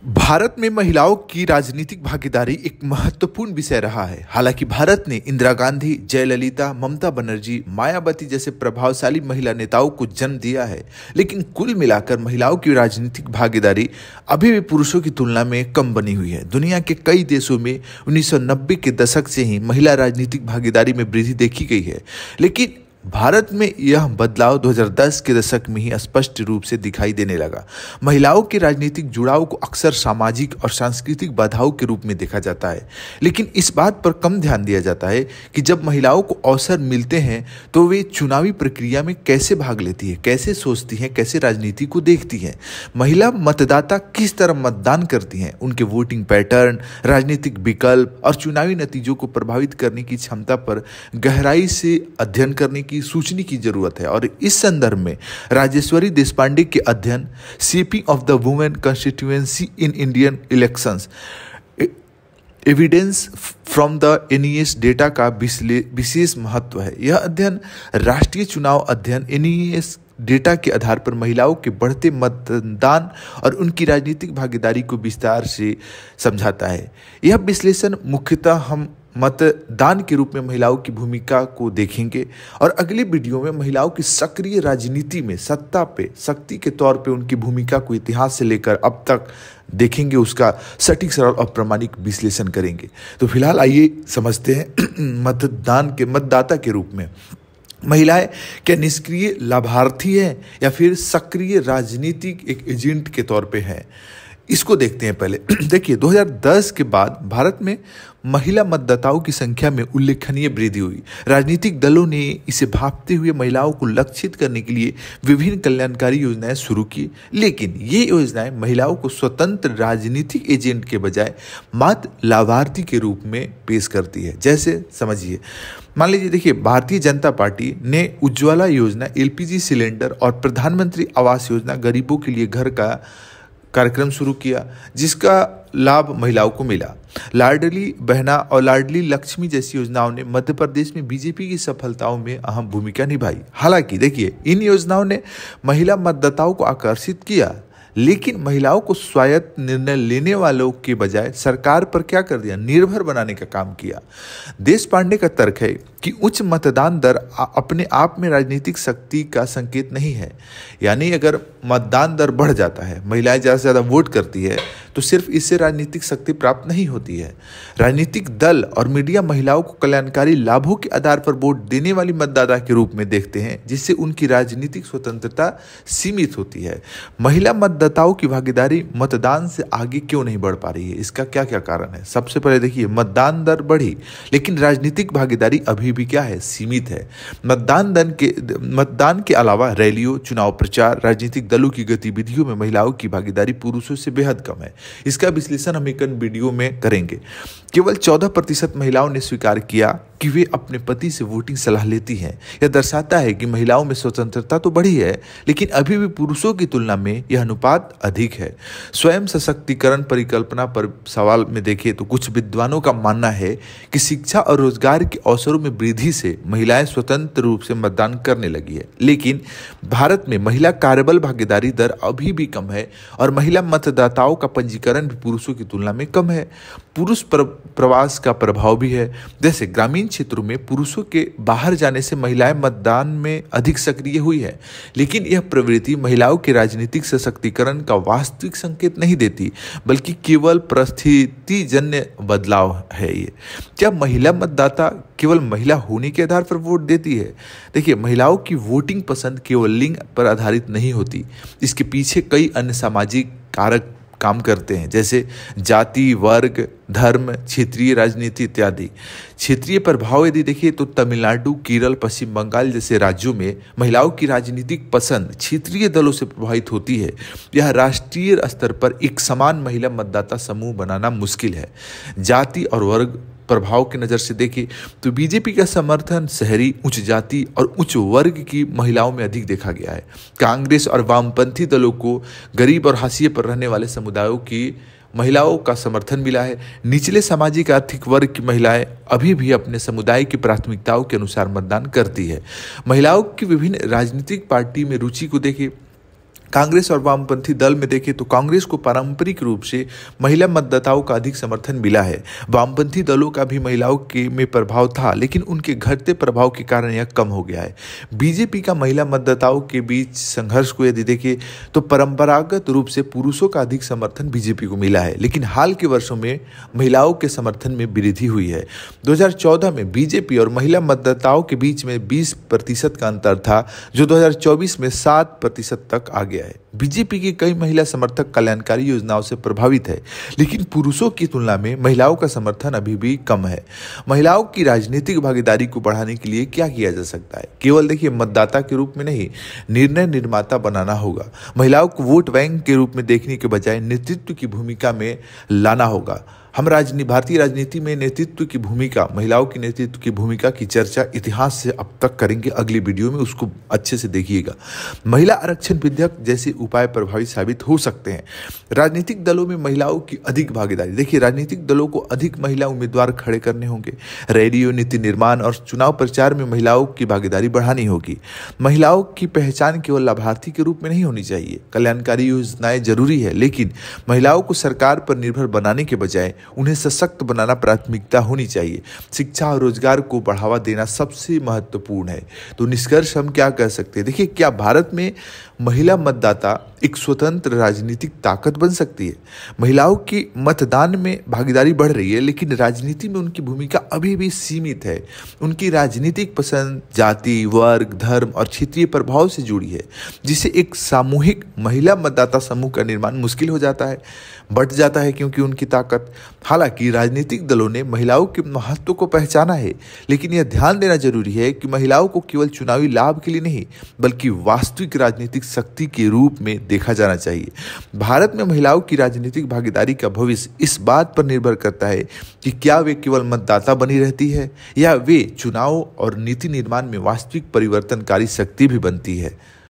भारत में महिलाओं की राजनीतिक भागीदारी एक महत्वपूर्ण विषय रहा है। हालांकि भारत ने इंदिरा गांधी, जयललिता, ममता बनर्जी, मायावती जैसे प्रभावशाली महिला नेताओं को जन्म दिया है, लेकिन कुल मिलाकर महिलाओं की राजनीतिक भागीदारी अभी भी पुरुषों की तुलना में कम बनी हुई है। दुनिया के कई देशों में 1990 के दशक से ही महिला राजनीतिक भागीदारी में वृद्धि देखी गई है, लेकिन भारत में यह बदलाव 2010 के दशक में ही स्पष्ट रूप से दिखाई देने लगा। महिलाओं के राजनीतिक जुड़ाव को अक्सर सामाजिक और सांस्कृतिक बाधाओं के रूप में देखा जाता है, लेकिन इस बात पर कम ध्यान दिया जाता है कि जब महिलाओं को अवसर मिलते हैं तो वे चुनावी प्रक्रिया में कैसे भाग लेती है, कैसे सोचती हैं, कैसे राजनीति को देखती हैं। महिला मतदाता किस तरह मतदान करती हैं, उनके वोटिंग पैटर्न, राजनीतिक विकल्प और चुनावी नतीजों को प्रभावित करने की क्षमता पर गहराई से अध्ययन करने की सूचना की जरूरत है। और इस संदर्भ में राजेश्वरी देशपांडे के अध्ययन shaping of the women constituency in Indian elections evidence from the NES data का विशेष महत्व है। यह अध्ययन राष्ट्रीय चुनाव अध्ययन एनईएस डेटा के आधार पर महिलाओं के बढ़ते मतदान और उनकी राजनीतिक भागीदारी को विस्तार से समझाता है। यह विश्लेषण मुख्यतः हम मतदान के रूप में महिलाओं की भूमिका को देखेंगे और अगले वीडियो में महिलाओं की सक्रिय राजनीति में सत्ता पे शक्ति के तौर पे उनकी भूमिका को इतिहास से लेकर अब तक देखेंगे, उसका सटीक सरल और प्रामाणिक विश्लेषण करेंगे। तो फिलहाल आइए समझते हैं मतदाता के रूप में महिलाएं क्या निष्क्रिय लाभार्थी है या फिर सक्रिय राजनीतिक एक एजेंट के तौर पे है, इसको देखते हैं। पहले देखिए 2010 के बाद भारत में महिला मतदाताओं की संख्या में उल्लेखनीय वृद्धि हुई। राजनीतिक दलों ने इसे भांपते हुए महिलाओं को लक्षित करने के लिए विभिन्न कल्याणकारी योजनाएं शुरू की, लेकिन ये योजनाएं महिलाओं को स्वतंत्र राजनीतिक एजेंट के बजाय मात्र लाभार्थी के रूप में पेश करती है। जैसे समझिए, मान लीजिए, देखिए भारतीय जनता पार्टी ने उज्ज्वला योजना, एलपीजी सिलेंडर और प्रधानमंत्री आवास योजना गरीबों के लिए घर का कार्यक्रम शुरू किया, जिसका लाभ महिलाओं को मिला। लाडली बहना और लाडली लक्ष्मी जैसी योजनाओं ने मध्य प्रदेश में बीजेपी की सफलताओं में अहम भूमिका निभाई। हालांकि देखिए, इन योजनाओं ने महिला मतदाताओं को आकर्षित किया, लेकिन महिलाओं को स्वायत्त निर्णय लेने वालों के बजाय सरकार पर क्या कर दिया, निर्भर बनाने का काम किया। देशपांडे का तर्क है कि उच्च मतदान दर अपने आप में राजनीतिक शक्ति का संकेत नहीं है। यानी अगर मतदान दर बढ़ जाता है, महिलाएं ज़्यादा से ज़्यादा वोट करती है, तो सिर्फ इससे राजनीतिक शक्ति प्राप्त नहीं होती है। राजनीतिक दल और मीडिया महिलाओं को कल्याणकारी लाभों के आधार पर वोट देने वाली मतदाता के रूप में देखते हैं, जिससे उनकी राजनीतिक स्वतंत्रता सीमित होती है। महिला मतदाताओं की भागीदारी मतदान से आगे क्यों नहीं बढ़ पा रही है, इसका क्या क्या कारण है। सबसे पहले देखिए, मतदान दर बढ़ी, लेकिन राजनीतिक भागीदारी अभी भी क्या है, सीमित है। मतदान के अलावा रैलियों, चुनाव प्रचार, राजनीतिक दलों की गतिविधियों में महिलाओं की भागीदारी पुरुषों से बेहद कम है। इसका विश्लेषण हम एक वीडियो में करेंगे। केवल 14% महिलाओं ने स्वीकार किया कि वे अपने पति से वोटिंग सलाह लेती हैं। यह दर्शाता है कि महिलाओं में स्वतंत्रता तो बढ़ी है, लेकिन अभी भी पुरुषों की तुलना में यह अनुपात अधिक है। स्वयं सशक्तिकरण परिकल्पना पर सवाल में देखें तो कुछ विद्वानों का मानना है कि शिक्षा और रोजगार के अवसरों में वृद्धि से महिलाएं स्वतंत्र रूप से मतदान करने लगी है, लेकिन भारत में महिला कार्यबल भागीदारी दर अभी भी कम है और महिला मतदाताओं का पंजीकरण भी पुरुषों की तुलना में कम है। पुरुष प्रवास का प्रभाव भी है। जैसे ग्रामीण क्षेत्रों में पुरुषों के बाहर जाने से महिलाएं मतदान में अधिक सक्रिय हुई है, लेकिन यह प्रवृत्ति महिलाओं के राजनीतिक सशक्तिकरण का वास्तविक संकेत नहीं देती, बल्कि केवल परिस्थितिजन्य बदलाव है। ये क्या महिला मतदाता केवल महिला होने के आधार पर वोट देती है? देखिए, महिलाओं की वोटिंग पसंद केवल लिंग पर आधारित नहीं होती, इसके पीछे कई अन्य सामाजिक कारक काम करते हैं, जैसे जाति, वर्ग, धर्म, क्षेत्रीय राजनीति इत्यादि। क्षेत्रीय प्रभाव यदि देखिए तो तमिलनाडु, केरल, पश्चिम बंगाल जैसे राज्यों में महिलाओं की राजनीतिक पसंद क्षेत्रीय दलों से प्रभावित होती है। यह राष्ट्रीय स्तर पर एक समान महिला मतदाता समूह बनाना मुश्किल है। जाति और वर्ग प्रभाव की नज़र से देखें तो बीजेपी का समर्थन शहरी, उच्च जाति और उच्च वर्ग की महिलाओं में अधिक देखा गया है। कांग्रेस और वामपंथी दलों को गरीब और हाशिए पर रहने वाले समुदायों की महिलाओं का समर्थन मिला है। निचले सामाजिक आर्थिक वर्ग की महिलाएं अभी भी अपने समुदाय की प्राथमिकताओं के अनुसार मतदान करती है। महिलाओं की विभिन्न राजनीतिक पार्टी में रुचि को देखें कांग्रेस और वामपंथी दल में देखें तो कांग्रेस को पारंपरिक रूप से महिला मतदाताओं का अधिक समर्थन मिला है। वामपंथी दलों का भी महिलाओं के में प्रभाव था, लेकिन उनके घटते प्रभाव के कारण यह कम हो गया है। बीजेपी का महिला मतदाताओं के बीच संघर्ष को यदि देखें तो परंपरागत रूप से पुरुषों का अधिक समर्थन बीजेपी को मिला है, लेकिन हाल के वर्षों में महिलाओं के समर्थन में वृद्धि हुई है। 2014 में बीजेपी और महिला मतदाताओं के बीच में 20% का अंतर था, जो 2024 में 7% तक आ गया है। बीजेपी की कई महिला समर्थक कल्याणकारी योजनाओं से प्रभावित है, लेकिन पुरुषों की तुलना में महिलाओं का समर्थन अभी भी कम है। महिलाओं की राजनीतिक भागीदारी को बढ़ाने के लिए क्या किया जा सकता है? केवल देखिए मतदाता के रूप में नहीं, निर्णय निर्माता बनाना होगा। महिलाओं को वोट बैंक के रूप में देखने के बजाय नेतृत्व की भूमिका में लाना होगा। हम भारतीय राजनीति में नेतृत्व की भूमिका, महिलाओं की नेतृत्व की भूमिका की चर्चा इतिहास से अब तक करेंगे अगली वीडियो में, उसको अच्छे से देखिएगा। महिला आरक्षण विधेयक जैसे उपाय प्रभावी साबित हो सकते हैं। राजनीतिक दलों में महिलाओं की अधिक भागीदारी, देखिए राजनीतिक दलों को अधिक महिला उम्मीदवार खड़े करने होंगे। रेडियो, नीति निर्माण और चुनाव प्रचार में महिलाओं की भागीदारी बढ़ानी होगी। महिलाओं की पहचान केवल लाभार्थी के रूप में नहीं होनी चाहिए। कल्याणकारी योजनाएं जरूरी है, लेकिन महिलाओं को सरकार पर निर्भर बनाने के बजाय उन्हें सशक्त बनाना प्राथमिकता होनी चाहिए। शिक्षा और रोजगार को बढ़ावा देना सबसे महत्वपूर्ण है। तो निष्कर्ष हम क्या कह सकते हैं? देखिए, क्या भारत में महिला मतदाता एक स्वतंत्र राजनीतिक ताकत बन सकती है? महिलाओं की मतदान में भागीदारी बढ़ रही है, लेकिन राजनीति में उनकी भूमिका अभी भी सीमित है। उनकी राजनीतिक पसंद जाति, वर्ग, धर्म और क्षेत्रीय प्रभाव से जुड़ी है, जिससे एक सामूहिक महिला मतदाता समूह का निर्माण मुश्किल हो जाता है, बढ़ जाता है, क्योंकि उनकी ताकत। हालांकि राजनीतिक दलों ने महिलाओं के महत्व को पहचाना है, लेकिन यह ध्यान देना जरूरी है कि महिलाओं को केवल चुनावी लाभ के लिए नहीं, बल्कि वास्तविक राजनीतिक शक्ति के रूप में देखा जाना चाहिए। भारत में महिलाओं की राजनीतिक भागीदारी का भविष्य इस बात पर निर्भर करता है कि क्या वे केवल मतदाता बनी रहती है या वे चुनाव और नीति निर्माण में वास्तविक परिवर्तनकारी शक्ति भी बनती है।